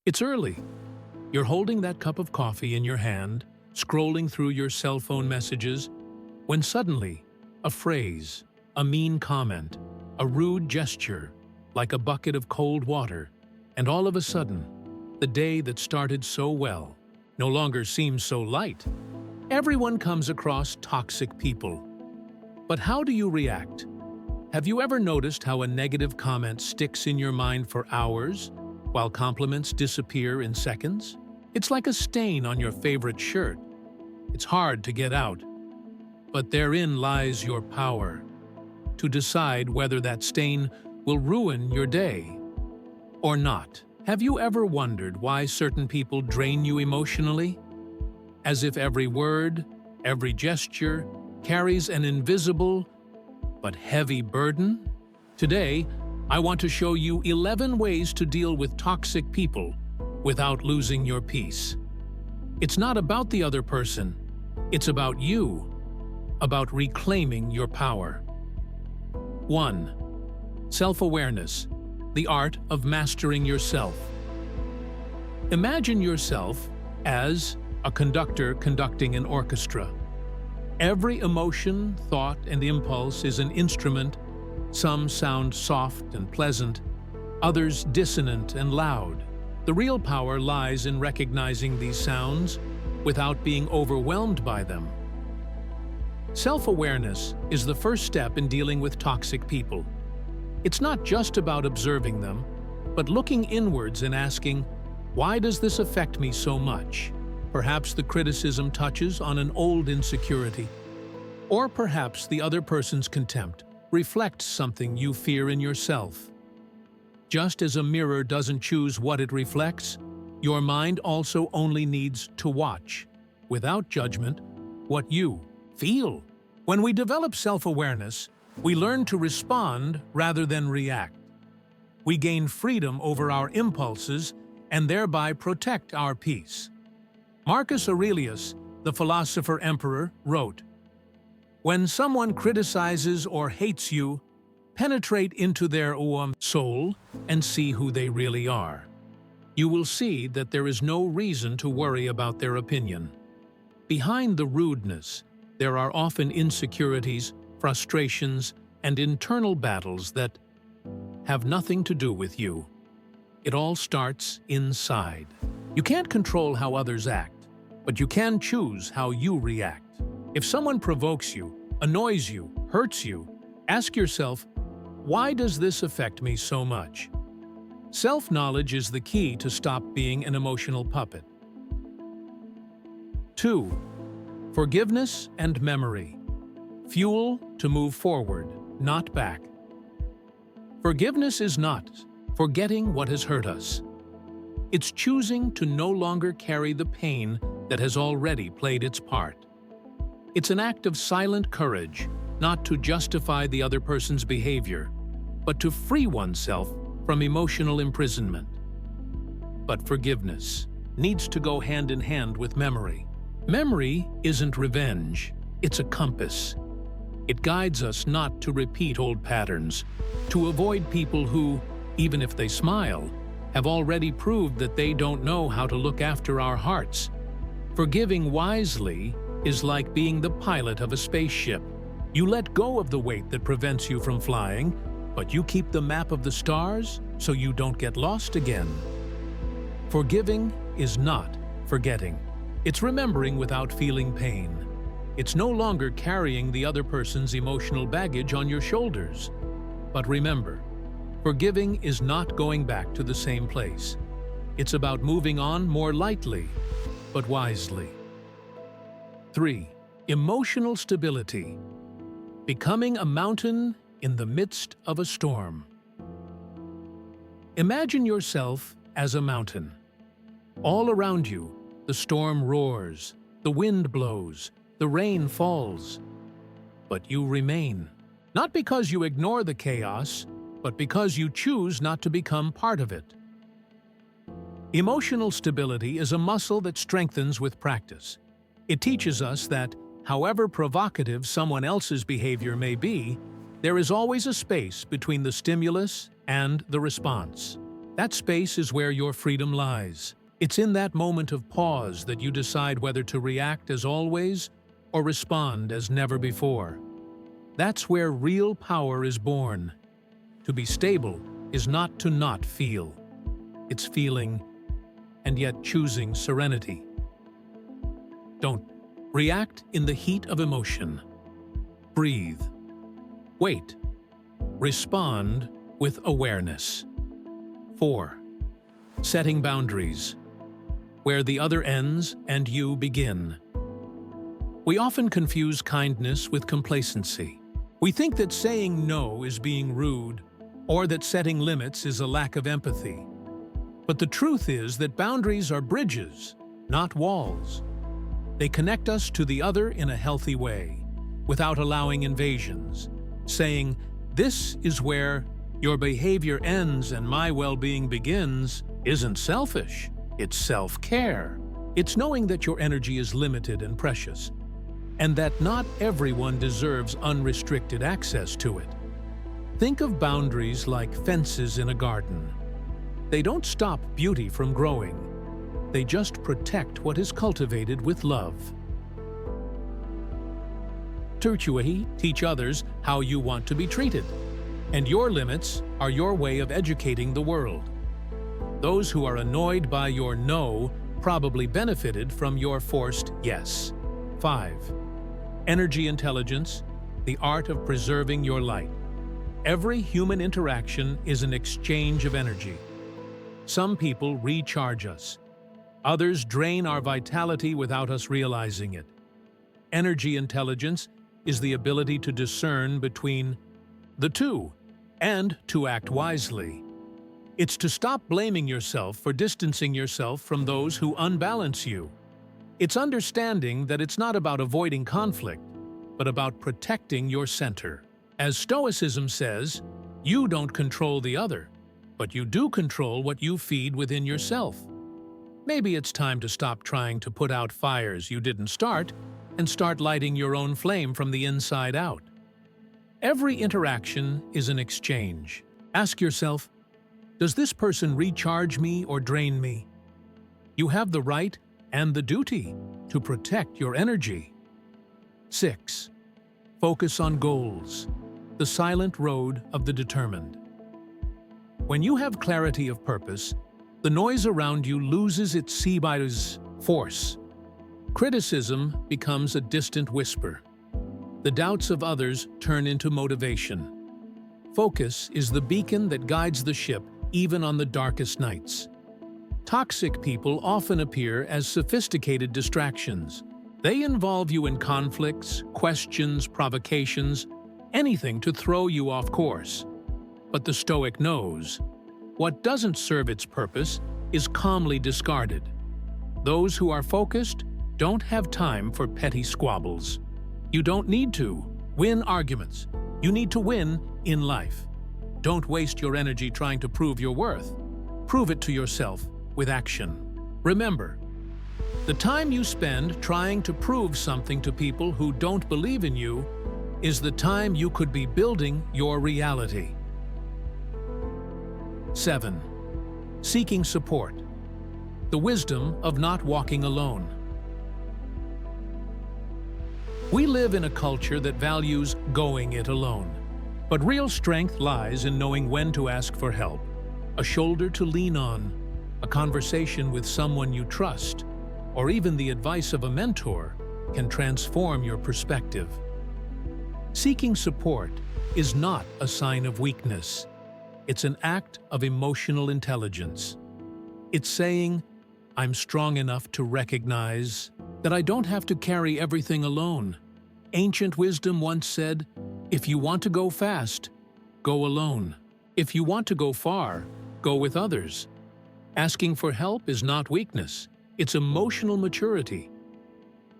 It's early. You're holding that cup of coffee in your hand, scrolling through your cell phone messages, when suddenly, a phrase, a mean comment, a rude gesture, like a bucket of cold water, and all of a sudden, the day that started so well no longer seems so light. Everyone comes across toxic people. But how do you react? Have you ever noticed how a negative comment sticks in your mind for hours, while compliments disappear in seconds? It's like a stain on your favorite shirt. It's hard to get out. But therein lies your power, to decide whether that stain will ruin your day or not. Have you ever wondered why certain people drain you emotionally? As if every word, every gesture, carries an invisible but heavy burden? Today, I want to show you 11 ways to deal with toxic people without losing your peace. It's not about the other person, it's about you, about reclaiming your power. 1. Self-awareness, the art of mastering yourself. Imagine yourself as a conductor conducting an orchestra. Every emotion, thought, and impulse is an instrument. Some sound soft and pleasant, others dissonant and loud. The real power lies in recognizing these sounds without being overwhelmed by them. Self-awareness is the first step in dealing with toxic people. It's not just about observing them, but looking inwards and asking, why does this affect me so much? Perhaps the criticism touches on an old insecurity. Or perhaps the other person's contempt reflects something you fear in yourself. Just as a mirror doesn't choose what it reflects, your mind also only needs to watch, without judgment, what you feel. When we develop self-awareness, we learn to respond rather than react. We gain freedom over our impulses and thereby protect our peace. Marcus Aurelius, the philosopher-emperor, wrote, "When someone criticizes or hates you, penetrate into their soul and see who they really are. You will see that there is no reason to worry about their opinion. Behind the rudeness, there are often insecurities, frustrations, and internal battles that have nothing to do with you. It all starts inside. You can't control how others act, but you can choose how you react. If someone provokes you, annoys you, hurts you, ask yourself, why does this affect me so much?" Self-knowledge is the key to stop being an emotional puppet. 2. Forgiveness and memory. Fuel to move forward, not back. Forgiveness is not forgetting what has hurt us. It's choosing to no longer carry the pain that has already played its part. It's an act of silent courage, not to justify the other person's behavior, but to free oneself from emotional imprisonment. But forgiveness needs to go hand in hand with memory. Memory isn't revenge, it's a compass. It guides us not to repeat old patterns, to avoid people who, even if they smile, have already proved that they don't know how to look after our hearts. Forgiving wisely is like being the pilot of a spaceship. You let go of the weight that prevents you from flying, but you keep the map of the stars so you don't get lost again. Forgiving is not forgetting. It's remembering without feeling pain. It's no longer carrying the other person's emotional baggage on your shoulders. But remember, forgiving is not going back to the same place. It's about moving on more lightly, but wisely. 3. Emotional stability. Becoming a mountain in the midst of a storm. Imagine yourself as a mountain. All around you, the storm roars, the wind blows, the rain falls. But you remain. Not because you ignore the chaos, but because you choose not to become part of it. Emotional stability is a muscle that strengthens with practice. It teaches us that, however provocative someone else's behavior may be, there is always a space between the stimulus and the response. That space is where your freedom lies. It's in that moment of pause that you decide whether to react as always or respond as never before. That's where real power is born. To be stable is not to not feel. It's feeling and yet choosing serenity. Don't react in the heat of emotion. Breathe. Wait. Respond with awareness. 4. Setting boundaries. Where the other ends and you begin. We often confuse kindness with complacency. We think that saying no is being rude, or that setting limits is a lack of empathy. But the truth is that boundaries are bridges, not walls. They connect us to the other in a healthy way, without allowing invasions. Saying, "This is where your behavior ends and my well-being begins," isn't selfish. It's self-care. It's knowing that your energy is limited and precious, and that not everyone deserves unrestricted access to it. Think of boundaries like fences in a garden. They don't stop beauty from growing. They just protect what is cultivated with love. Teach others how you want to be treated. And your limits are your way of educating the world. Those who are annoyed by your no probably benefited from your forced yes. 5. Energy intelligence, the art of preserving your light. Every human interaction is an exchange of energy. Some people recharge us. Others drain our vitality without us realizing it. Energy intelligence is the ability to discern between the two and to act wisely. It's to stop blaming yourself for distancing yourself from those who unbalance you. It's understanding that it's not about avoiding conflict, but about protecting your center. As Stoicism says, you don't control the other, but you do control what you feed within yourself. Maybe it's time to stop trying to put out fires you didn't start and start lighting your own flame from the inside out. Every interaction is an exchange. Ask yourself, does this person recharge me or drain me? You have the right and the duty to protect your energy. 6. Focus on goals, the silent road of the determined. When you have clarity of purpose, the noise around you loses its seeby's force. Criticism becomes a distant whisper. The doubts of others turn into motivation. Focus is the beacon that guides the ship even on the darkest nights. Toxic people often appear as sophisticated distractions. They involve you in conflicts, questions, provocations, anything to throw you off course. But the Stoic knows, what doesn't serve its purpose is calmly discarded. Those who are focused don't have time for petty squabbles. You don't need to win arguments. You need to win in life. Don't waste your energy trying to prove your worth. Prove it to yourself with action. Remember, the time you spend trying to prove something to people who don't believe in you is the time you could be building your reality. 7. Seeking support. The wisdom of not walking alone. We live in a culture that values going it alone. But real strength lies in knowing when to ask for help, a shoulder to lean on, a conversation with someone you trust, or even the advice of a mentor can transform your perspective. Seeking support is not a sign of weakness. It's an act of emotional intelligence. It's saying, I'm strong enough to recognize that I don't have to carry everything alone. Ancient wisdom once said, if you want to go fast, go alone. If you want to go far, go with others. Asking for help is not weakness, it's emotional maturity.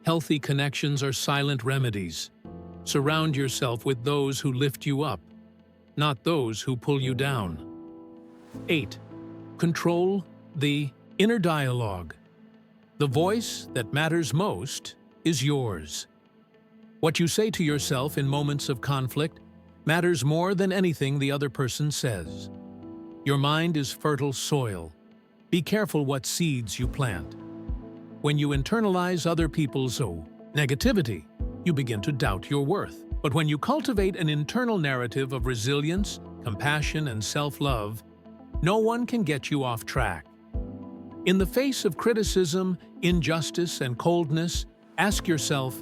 Healthy connections are silent remedies. Surround yourself with those who lift you up, not those who pull you down. 8. Control the inner dialogue. The voice that matters most is yours. What you say to yourself in moments of conflict matters more than anything the other person says. Your mind is fertile soil. Be careful what seeds you plant. When you internalize other people's negativity, you begin to doubt your worth. But when you cultivate an internal narrative of resilience, compassion, and self-love, no one can get you off track. In the face of criticism, injustice, and coldness, ask yourself,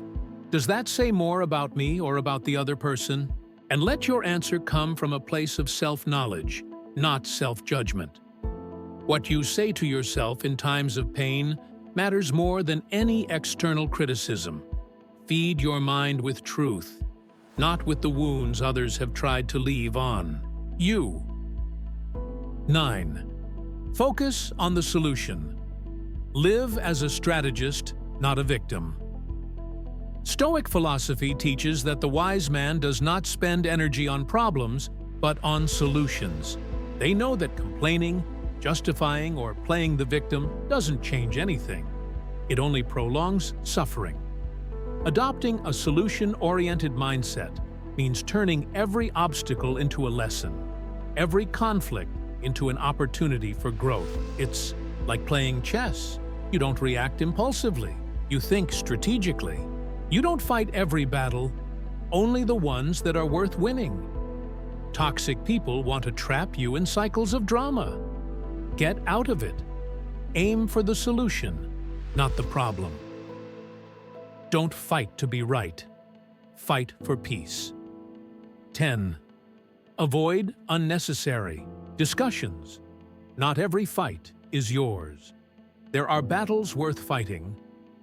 does that say more about me or about the other person? And let your answer come from a place of self-knowledge, not self-judgment. What you say to yourself in times of pain matters more than any external criticism. Feed your mind with truth, not with the wounds others have tried to leave on you. 9. Focus on the solution. Live as a strategist, not a victim. Stoic philosophy teaches that the wise man does not spend energy on problems, but on solutions. They know that complaining, justifying, or playing the victim doesn't change anything. It only prolongs suffering. Adopting a solution-oriented mindset means turning every obstacle into a lesson, every conflict into an opportunity for growth. It's like playing chess. You don't react impulsively. You think strategically. You don't fight every battle, only the ones that are worth winning. Toxic people want to trap you in cycles of drama. Get out of it. Aim for the solution, not the problem. Don't fight to be right. Fight for peace. 10. Avoid unnecessary discussions. Not every fight is yours. There are battles worth fighting,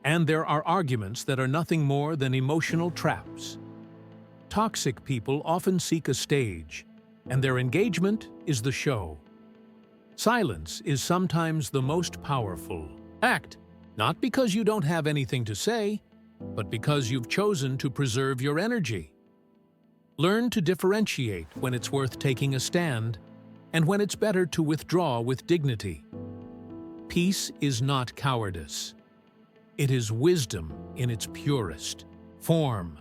and there are arguments that are nothing more than emotional traps. Toxic people often seek a stage, and their engagement is the show. Silence is sometimes the most powerful. Act, not because you don't have anything to say, but because you've chosen to preserve your energy. Learn to differentiate when it's worth taking a stand and when it's better to withdraw with dignity. Peace is not cowardice. It is wisdom in its purest form.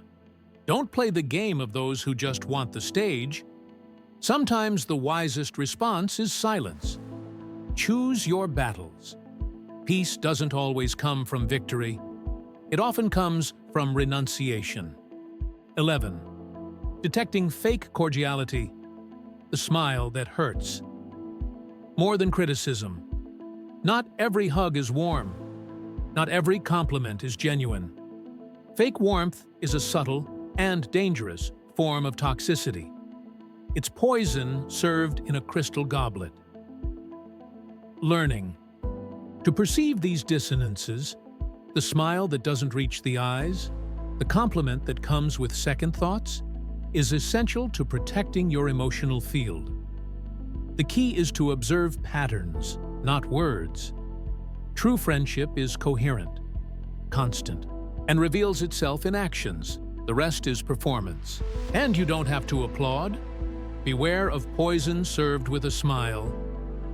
Don't play the game of those who just want the stage. Sometimes the wisest response is silence. Choose your battles. Peace doesn't always come from victory. It often comes from renunciation. 11. Detecting fake cordiality, the smile that hurts. More than criticism. Not every hug is warm. Not every compliment is genuine. Fake warmth is a subtle and dangerous form of toxicity. It's poison served in a crystal goblet. Learning. To perceive these dissonances, the smile that doesn't reach the eyes, the compliment that comes with second thoughts, is essential to protecting your emotional field. The key is to observe patterns, not words. True friendship is coherent, constant, and reveals itself in actions. The rest is performance. And you don't have to applaud. Beware of poison served with a smile.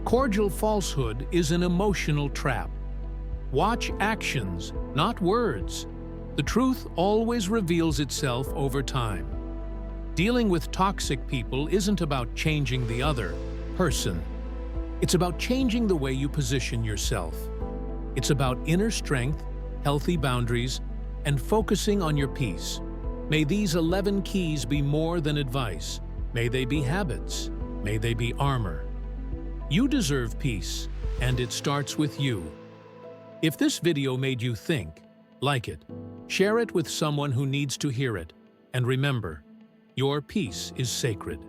Cordial falsehood is an emotional trap. Watch actions, not words. The truth always reveals itself over time. Dealing with toxic people isn't about changing the other person. It's about changing the way you position yourself. It's about inner strength, healthy boundaries, and focusing on your peace. May these 11 keys be more than advice. May they be habits. May they be armor. You deserve peace, and it starts with you. If this video made you think, like it, share it with someone who needs to hear it, and remember, your peace is sacred.